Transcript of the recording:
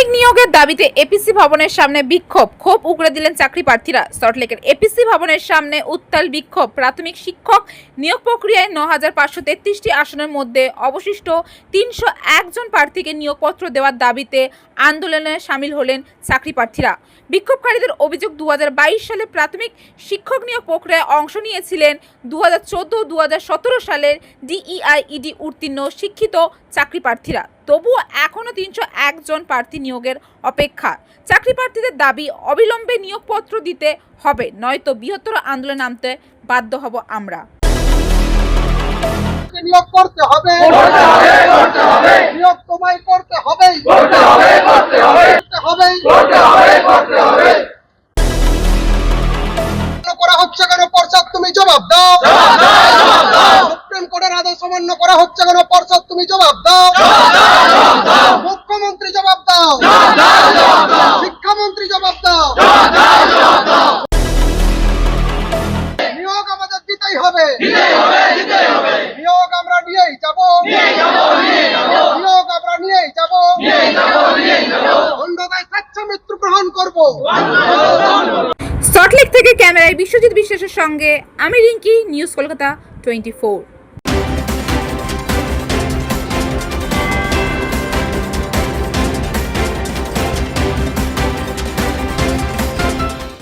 প্রাথমিক নিয়োগের দাবিতে এপিসি ভবনের সামনে বিক্ষোভ, ক্ষোভ উগরে দিলেন চাকরি প্রার্থীরা। সল্টলেকের এপিসি ভবনের সামনে উত্তাল বিক্ষোভ। প্রাথমিক শিক্ষক নিয়োগ প্রক্রিয়ায় ৯,৫৩৩টি আসনের মধ্যে অবশিষ্ট ৩০১ জন প্রার্থীকে নিয়োগপত্র দেওয়ার দাবিতে আন্দোলনে সামিল হলেন চাকরি প্রার্থীরা। বিক্ষোভকারীদের অভিযোগ, ২০২২ সালে প্রাথমিক শিক্ষক নিয়োগ প্রক্রিয়ায় অংশ নিয়েছিলেন ২০১৪-২০১৭ সালের ডিইআইইডি উত্তীর্ণ শিক্ষিত চাকরি প্রার্থীরা। তবুও এখনও ৩০১ জন প্রার্থী নিয়োগের অপেক্ষা। চাকরি প্রার্থীদের দাবি, অবিলম্বে নিয়োগপত্র দিতে হবে, নয়তো বৃহত্তর আন্দোলনে নামতে বাধ্য হব আমরা। নিয়োগ করতে হবে, নিয়োগ তোমায় করতে হবে, করা হচ্ছে কেন পর্ষদ, তুমি জবাব দাও। সুপ্রিম কোর্টের আদেশ অমান্য করা হচ্ছে কেন পর্ষদ, তুমি জবাব দাও। মুখ্যমন্ত্রী জবাব দাও, শিক্ষামন্ত্রী জবাব দাও। নিয়োগ আমাদের দিতেই হবে, নিয়োগ আমরা নিয়েই যাব, নিয়োগ আমরা নিয়েই যাব, অন্ধতায় স্বেচ্ছা মৃত্যু গ্রহণ করবো। সল্টলেক থেকে ক্যামেরায় বিশ্বজিৎ বিশ্বাসের সঙ্গে আমি রিঙ্কি, নিউজ কলকাতা 24।